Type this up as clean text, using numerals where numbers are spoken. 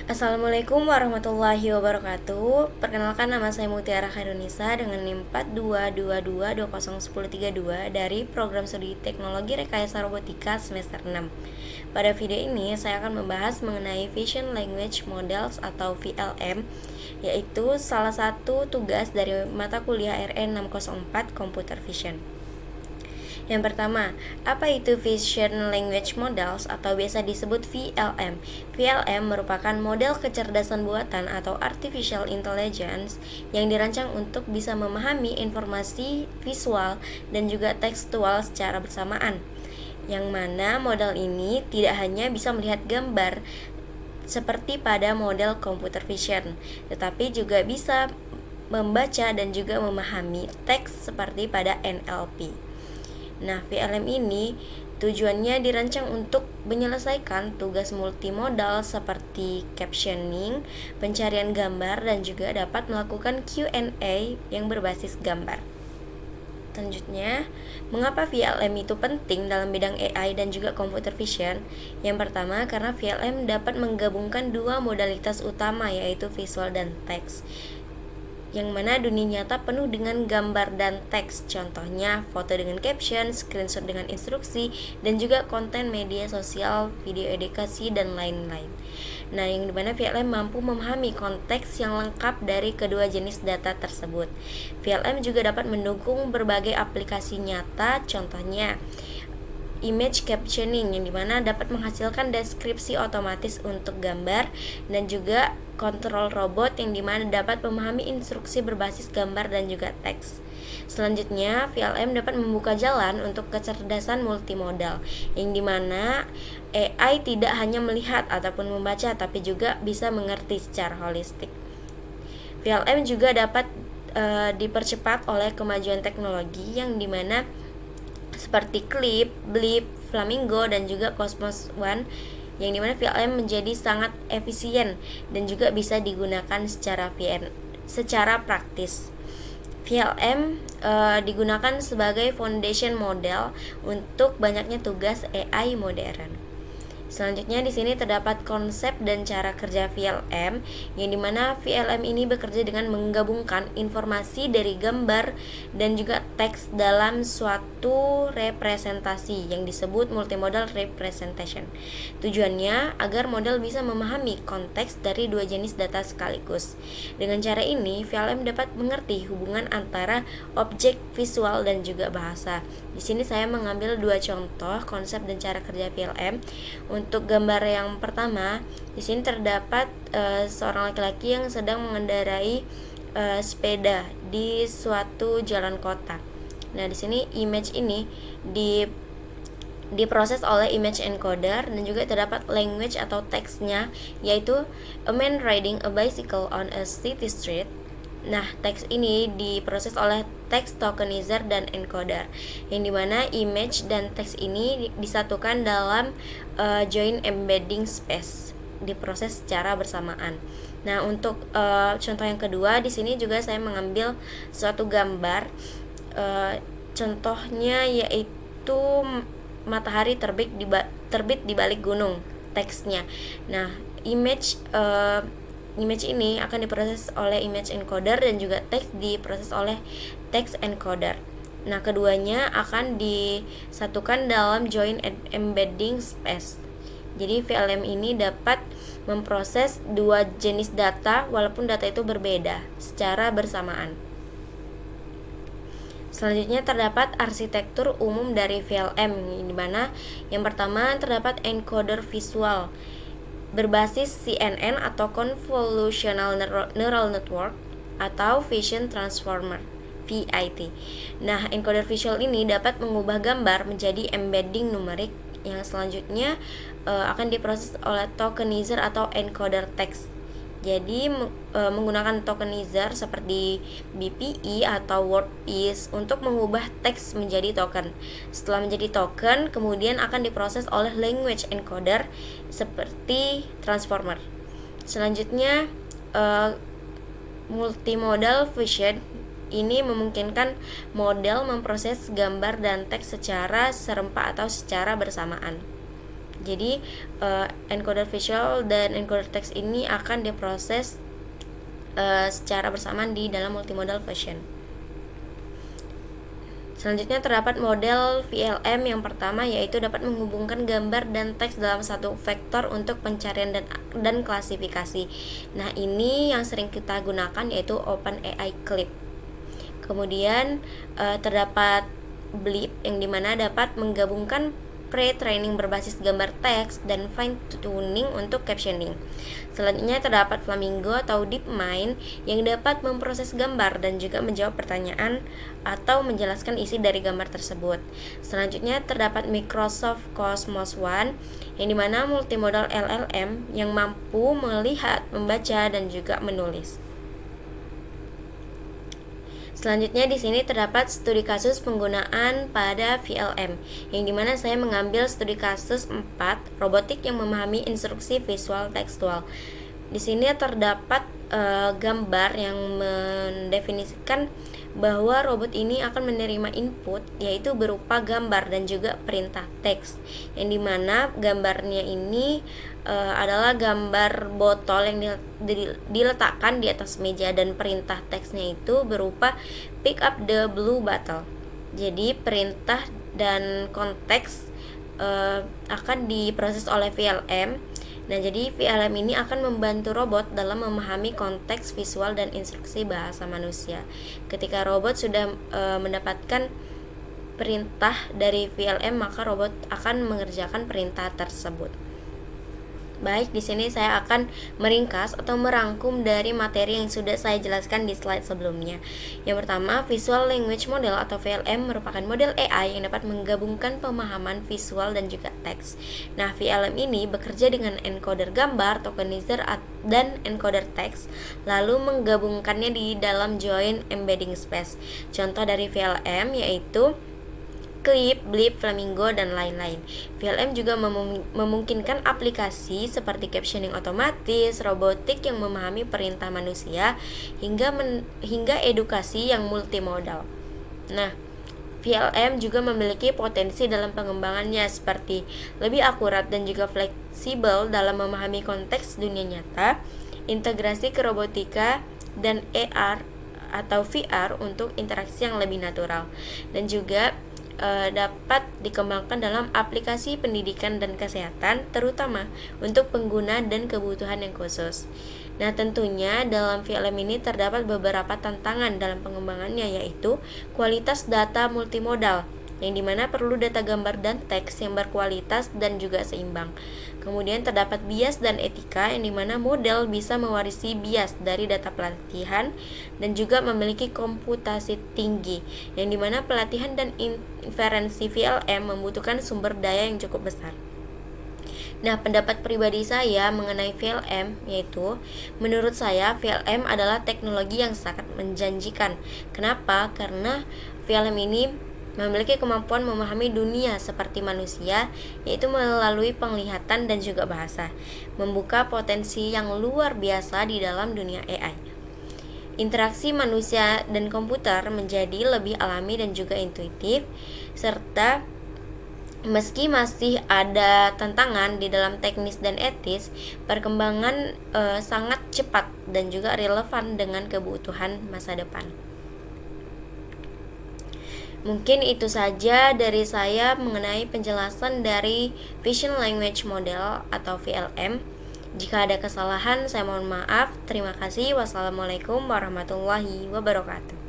Assalamualaikum warahmatullahi wabarakatuh. Perkenalkan, nama saya Mutiara Khairunisa dengan NIM 4222201032 dari Program Studi Teknologi Rekayasa Robotika semester 6. Pada video ini saya akan membahas mengenai Vision Language Models atau VLM, yaitu salah satu tugas dari mata kuliah RN 604 Computer Vision. Yang pertama, apa itu Vision Language Models atau biasa disebut VLM? VLM merupakan model kecerdasan buatan atau Artificial Intelligence yang dirancang untuk bisa memahami informasi visual dan juga tekstual secara bersamaan. Yang mana model ini tidak hanya bisa melihat gambar seperti pada model computer vision, tetapi juga bisa membaca dan juga memahami teks seperti pada NLP. Nah, VLM ini tujuannya dirancang untuk menyelesaikan tugas multimodal seperti captioning, pencarian gambar, dan juga dapat melakukan Q&A yang berbasis gambar. Selanjutnya, mengapa VLM itu penting dalam bidang AI dan juga computer vision? Yang pertama, karena VLM dapat menggabungkan dua modalitas utama, yaitu visual dan teks, yang mana dunia nyata penuh dengan gambar dan teks, contohnya foto dengan caption, screenshot dengan instruksi, dan juga konten media sosial, video edukasi, dan lain-lain. Nah, yang dimana VLM mampu memahami konteks yang lengkap dari kedua jenis data tersebut. VLM juga dapat mendukung berbagai aplikasi nyata, contohnya image captioning, yang dimana dapat menghasilkan deskripsi otomatis untuk gambar, dan juga kontrol robot yang dimana dapat memahami instruksi berbasis gambar dan juga teks. Selanjutnya, VLM dapat membuka jalan untuk kecerdasan multimodal, yang dimana AI tidak hanya melihat ataupun membaca, tapi juga bisa mengerti secara holistik. VLM juga dapat dipercepat oleh kemajuan teknologi, yang dimana seperti Clip, Blip, Flamingo, dan juga Cosmos One, yang dimana VLM menjadi sangat efisien dan juga bisa digunakan secara praktis. VLM digunakan sebagai foundation model untuk banyaknya tugas AI modern. Selanjutnya di sini terdapat konsep dan cara kerja VLM, yang dimana VLM ini bekerja dengan menggabungkan informasi dari gambar dan juga teks dalam suatu representasi yang disebut multimodal representation. Tujuannya agar model bisa memahami konteks dari dua jenis data sekaligus. Dengan cara ini, VLM dapat mengerti hubungan antara objek visual dan juga bahasa. Di sini saya mengambil dua contoh konsep dan cara kerja VLM. Untuk gambar yang pertama, di sini terdapat seorang laki-laki yang sedang mengendarai sepeda di suatu jalan kota. Nah, di sini image ini diproses oleh image encoder, dan juga terdapat language atau teksnya, yaitu a man riding a bicycle on a city street. Nah, teks ini diproses oleh text tokenizer dan encoder, yang dimana image dan teks ini disatukan dalam joint embedding space, diproses secara bersamaan. Nah, untuk contoh yang kedua, di sini juga saya mengambil suatu gambar, contohnya yaitu matahari terbit di balik gunung, teksnya. Nah, image ini akan diproses oleh image encoder, dan juga teks diproses oleh text encoder. Nah, keduanya akan disatukan dalam joint embedding space. Jadi VLM ini dapat memproses dua jenis data walaupun data itu berbeda secara bersamaan. Selanjutnya terdapat arsitektur umum dari VLM, di mana yang pertama terdapat encoder visual berbasis CNN atau Convolutional Neural Network atau Vision Transformer VIT. Nah, encoder visual ini dapat mengubah gambar menjadi embedding numerik yang selanjutnya akan diproses oleh tokenizer atau encoder teks. Jadi menggunakan tokenizer seperti BPE atau word piece untuk mengubah teks menjadi token. Setelah menjadi token, kemudian akan diproses oleh language encoder seperti transformer. Selanjutnya multimodal vision ini memungkinkan model memproses gambar dan teks secara serempak atau secara bersamaan. Jadi encoder visual dan encoder text ini akan diproses secara bersamaan di dalam multimodal version. Selanjutnya terdapat model VLM yang pertama, yaitu dapat menghubungkan gambar dan teks dalam satu vektor untuk pencarian dan klasifikasi. Nah, ini yang sering kita gunakan yaitu OpenAI Clip. Kemudian terdapat Blip yang dimana dapat menggabungkan pre-training berbasis gambar teks dan fine-tuning untuk captioning. Selanjutnya terdapat Flamingo atau DeepMind yang dapat memproses gambar dan juga menjawab pertanyaan atau menjelaskan isi dari gambar tersebut. Selanjutnya terdapat Microsoft Cosmos One yang dimana multimodal LLM yang mampu melihat, membaca, dan juga menulis. Selanjutnya di sini terdapat studi kasus penggunaan pada VLM, yang dimana saya mengambil studi kasus 4 robotik yang memahami instruksi visual tekstual. Di sini terdapat gambar yang mendefinisikan bahwa robot ini akan menerima input yaitu berupa gambar dan juga perintah teks, yang dimana gambarnya ini adalah gambar botol yang diletakkan di atas meja, dan perintah teksnya itu berupa pick up the blue bottle. Jadi perintah dan konteks akan diproses oleh VLM. Nah, jadi VLM ini akan membantu robot dalam memahami konteks visual dan instruksi bahasa manusia. Ketika robot sudah mendapatkan perintah dari VLM, maka robot akan mengerjakan perintah tersebut. Baik, di sini saya akan meringkas atau merangkum dari materi yang sudah saya jelaskan di slide sebelumnya. Yang pertama, Visual Language Model atau VLM merupakan model AI yang dapat menggabungkan pemahaman visual dan juga teks. Nah, VLM ini bekerja dengan encoder gambar, tokenizer, dan encoder teks, lalu menggabungkannya di dalam joint embedding space. Contoh dari VLM yaitu Clip, Blip, Flamingo, dan lain-lain. VLM juga memungkinkan aplikasi seperti captioning otomatis, robotik yang memahami perintah manusia, hingga edukasi yang multimodal. Nah, VLM juga memiliki potensi dalam pengembangannya seperti lebih akurat dan juga fleksibel dalam memahami konteks dunia nyata, integrasi ke robotika, dan AR atau VR untuk interaksi yang lebih natural, dan juga dapat dikembangkan dalam aplikasi pendidikan dan kesehatan, terutama untuk pengguna dan kebutuhan yang khusus. Nah, tentunya dalam VLM ini terdapat beberapa tantangan dalam pengembangannya, yaitu kualitas data multimodal, yang dimana perlu data gambar dan teks yang berkualitas dan juga seimbang. Kemudian terdapat bias dan etika, yang dimana model bisa mewarisi bias dari data pelatihan dan juga memiliki komputasi tinggi, yang dimana pelatihan dan inferensi VLM membutuhkan sumber daya yang cukup besar. Nah, pendapat pribadi saya mengenai VLM yaitu, menurut saya VLM adalah teknologi yang sangat menjanjikan. Kenapa? Karena VLM ini memiliki kemampuan memahami dunia seperti manusia, yaitu melalui penglihatan dan juga bahasa, membuka potensi yang luar biasa di dalam dunia AI. Interaksi manusia dan komputer menjadi lebih alami dan juga intuitif, serta meski masih ada tantangan di dalam teknis dan etis, perkembangan sangat cepat dan juga relevan dengan kebutuhan masa depan. Mungkin itu saja dari saya mengenai penjelasan dari Vision Language Model atau VLM. Jika ada kesalahan, saya mohon maaf. Terima kasih. Wassalamualaikum warahmatullahi wabarakatuh.